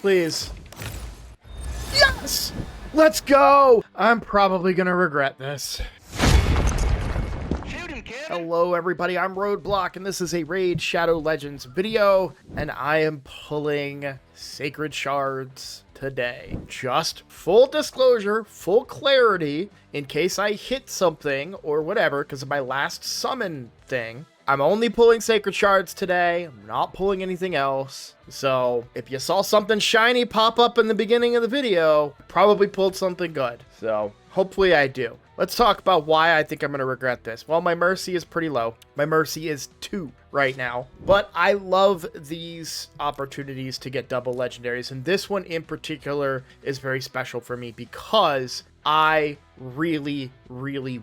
Please. Yes! Let's go! I'm probably gonna regret this. Hello everybody, I'm Roadblock, and this is a Raid Shadow Legends video, and I am pulling Sacred Shards today. Just full disclosure, full clarity, in case I hit something or whatever, because of my last summon thing. I'm only pulling Sacred Shards today. I'm not pulling anything else. So if you saw something shiny pop up in the beginning of the video, probably pulled something good. So hopefully I do. Let's talk about why I think I'm going to regret this. Well, my mercy is pretty low. My mercy is 2 right now. But I love these opportunities to get double legendaries. And this one in particular is very special for me because I really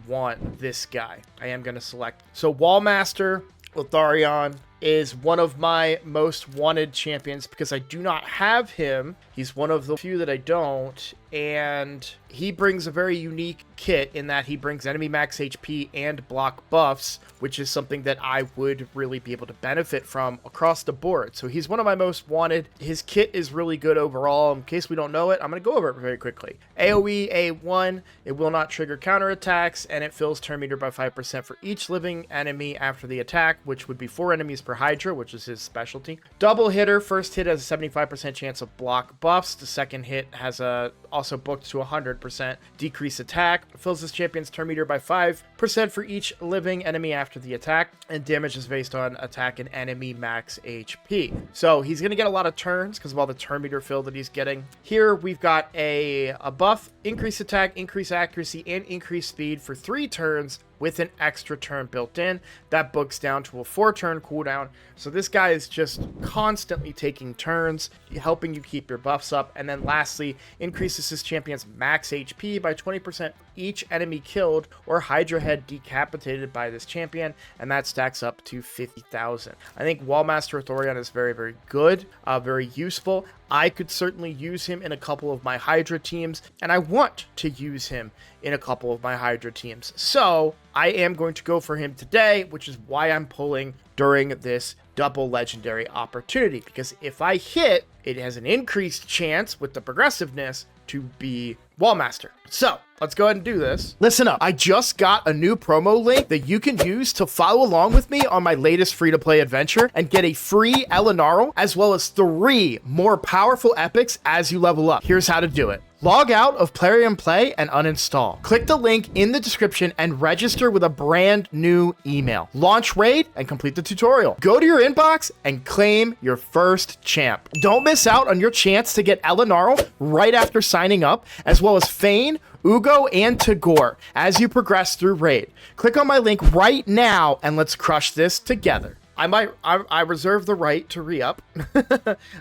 want this guy. I am going to select. So Wallmaster Lotharion is one of my most wanted champions because I do not have him. He's one of the few that I don't, and he brings a very unique kit in that he brings enemy max HP and block buffs, which is something that I would really be able to benefit from across the board. So he's one of my most wanted. His kit is really good overall. In case we don't know it, I'm going to go over it very quickly. AoE A1, it will not trigger counterattacks, and it fills turn meter by 5% for each living enemy after the attack, which would be 4 enemies per Hydra, which is his specialty. Double hitter, first hit has a 75% chance of block buffs. The second hit has a also booked to 100% decrease attack. Fills this champion's turn meter by 5% for each living enemy after the attack, and damage is based on attack and enemy max HP. So he's going to get a lot of turns because of all the turn meter fill that he's getting. Here we've got a buff, increase attack, increase accuracy, and increase speed for 3 turns with an extra turn built in. That books down to a 4-turn cooldown. So this guy is just constantly taking turns, helping you keep your buffs up. And then lastly, increases his champion's max HP by 20% each enemy killed or Hydra head decapitated by this champion, and that stacks up to 50,000. I think Wallmaster Lotharion is very good, very useful. I could certainly use him in a couple of my Hydra teams, and I want to use him in a couple of my Hydra teams. So I am going to go for him today, which is why I'm pulling during this double legendary opportunity, because if I hit, it has an increased chance with the progressiveness to be Wallmaster. So let's go ahead and do this. Listen up. I just got a new promo link that you can use to follow along with me on my latest free-to-play adventure and get a free Elenaril as well as 3 more powerful epics as you level up. Here's how to do it. Log out of Plarium Play and uninstall. Click the link in the description and register with a brand new email. Launch Raid and complete the tutorial. Go to your inbox and claim your first champ. Don't miss out on your chance to get Elenaril right after signing up, as well as Fayne, Uugo, and Tagoar as you progress through Raid. Click on my link right now and let's crush this together. I reserve the right to re-up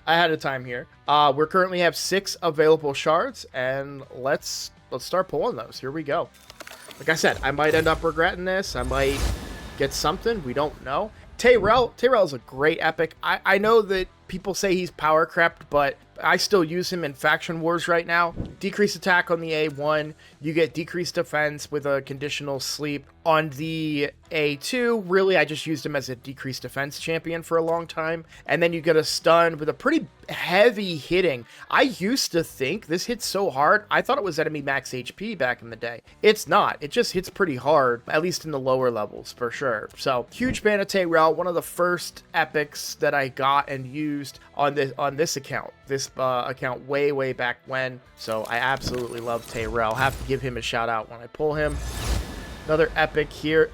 ahead of time here. We currently have 6 available shards, and let's start pulling those. Here we go. Like I said, I might end up regretting this. I might get something. We don't know. Tagoar is a great epic. I know that people say he's power crept, but I still use him in Faction Wars right now. Decreased attack on the A1. You get decreased defense with a conditional sleep. On the A2, really, I just used him as a decreased defense champion for a long time. And then you get a stun with a pretty heavy hitting. I used to think this hits so hard, I thought it was enemy max HP back in the day. It's not. It just hits pretty hard, at least in the lower levels, for sure. So, huge fan of Tagoar, one of the first epics that I got and used on this account. This account way back when. So I absolutely love Tagoar. I'll have to give him a shout out when I pull him. Another epic here.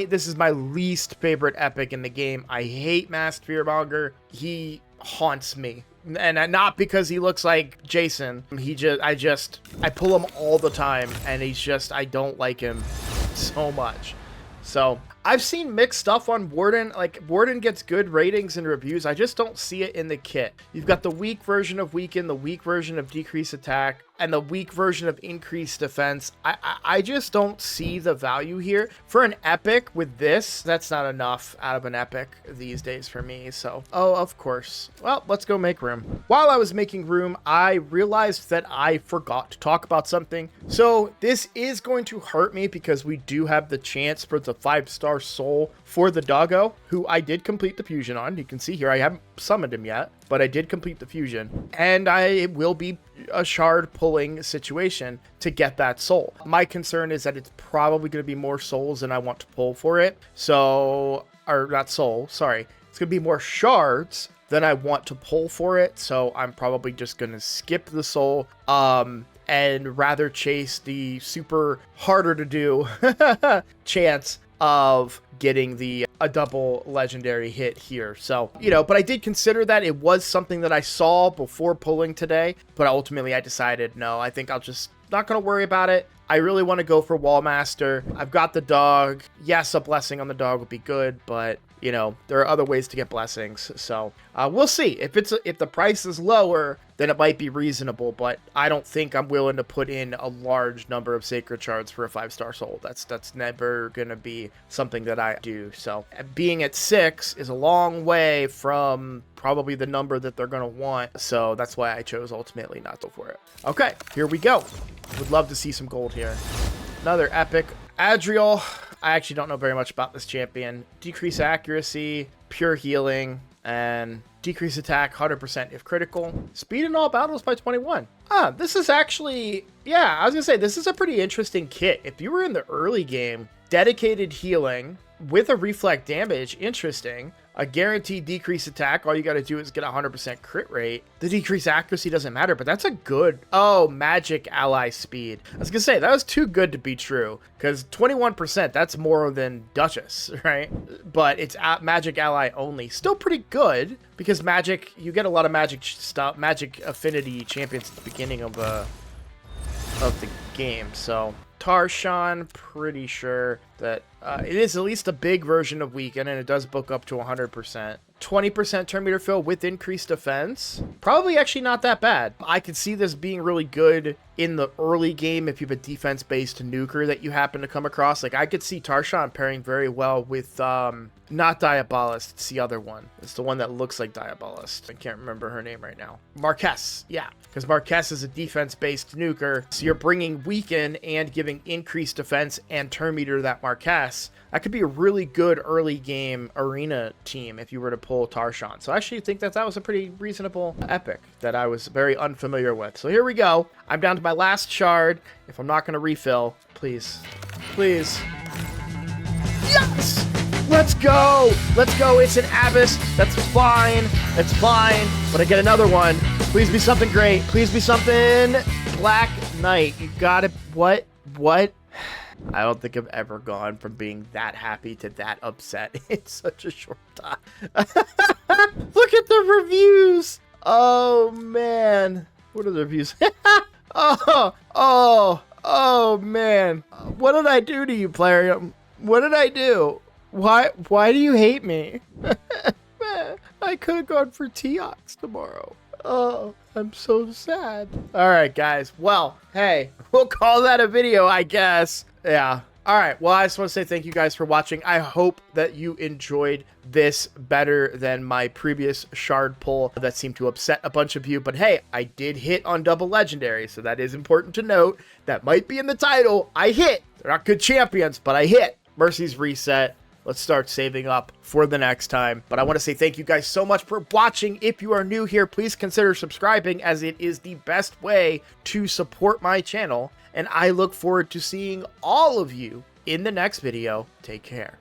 This is my least favorite epic in the game. I hate Masked Fearmonger. He haunts me. And not because he looks like Jason. I pull him all the time, and I don't like him so much. So I've seen mixed stuff on Warden. Like, Warden gets good ratings and reviews. I just don't see it in the kit. You've got the weak version of Weaken, the weak version of Decrease Attack, and the weak version of Increased Defense. I just don't see the value here. For an epic with this, that's not enough out of an epic these days for me. So, oh, of course. Well, let's go make room. While I was making room, I realized that I forgot to talk about something. So this is going to hurt me because we do have the chance for the 5-star 5-star soul for the doggo, who I did complete the fusion on. You can see here, I haven't summoned him yet, but I did complete the fusion. And it will be a shard pulling situation to get that soul. My concern is that it's probably going to be more souls than I want to pull for it. So, or not soul, sorry. It's going to be more shards than I want to pull for it. So I'm probably just going to skip the soul. And rather chase the super harder to do chance of getting a double legendary hit here. So, you know, but I did consider that. It was something that I saw before pulling today, but ultimately I decided, no, I think I'll just not going to worry about it. I really want to go for Wallmaster. I've got the dog. Yes, a blessing on the dog would be good, but you know, there are other ways to get blessings. So we'll see. If the price is lower, then it might be reasonable, but I don't think I'm willing to put in a large number of Sacred Shards for a 5-star soul. That's never going to be something that I do. So being at 6 is a long way from probably the number that they're going to want. So that's why I chose ultimately not to go for it. Okay, here we go. Would love to see some gold here. Another epic. Adriel. I actually don't know very much about this champion. Decrease accuracy, pure healing, and decrease attack 100% if critical. Speed in all battles by 21. This is actually, yeah, I was gonna say, this is a pretty interesting kit. If you were in the early game, dedicated healing with a reflect damage, interesting. A guaranteed decrease attack, all you got to do is get 100% crit rate. The decrease accuracy doesn't matter, but that's a good, magic ally speed. I was gonna say, that was too good to be true, because 21%, that's more than Duchess, right? But it's magic ally only. Still pretty good, because magic, you get a lot of magic stuff, magic affinity champions at the beginning of the game, so... Tarshan, pretty sure that it is at least a big version of Weaken, and it does book up to 100%. 20% turn meter fill with increased defense. Probably actually not that bad. I could see this being really good in the early game if you have a defense-based nuker that you happen to come across. Like, I could see Tarshan pairing very well with, not Diabolist, it's the other one. It's the one that looks like Diabolist. I can't remember her name right now. Marquez, yeah. Because Marquez is a defense-based nuker, so you're bringing Weaken and giving increased defense and turn meter to that Marquez. That could be a really good early game arena team if you were to pull Tarshan. So I actually think that was a pretty reasonable epic that I was very unfamiliar with. So here we go. I'm down to my last shard. If I'm not going to refill, please. Please. Yes! Let's go! Let's go! It's an Abyss. That's fine. That's fine. But I get another one. Please be something great. Please be something... Black Knight. You got it. What? I don't think I've ever gone from being that happy to that upset in such a short time. Look at the reviews. Oh, man. What are the reviews? Oh, man. What did I do to you, player? What did I do? Why do you hate me? Man, I could have gone for Teox tomorrow. Oh, I'm so sad. All right, guys. Well, hey, we'll call that a video, I guess. Yeah. All right. Well, I just want to say thank you guys for watching. I hope that you enjoyed this better than my previous shard pull that seemed to upset a bunch of you. But hey, I did hit on double legendary, so that is important to note. That might be in the title. I hit. They're not good champions, but I hit. Mercy's reset. Let's start saving up for the next time. But I want to say thank you guys so much for watching. If you are new here, please consider subscribing, as it is the best way to support my channel. And I look forward to seeing all of you in the next video. Take care.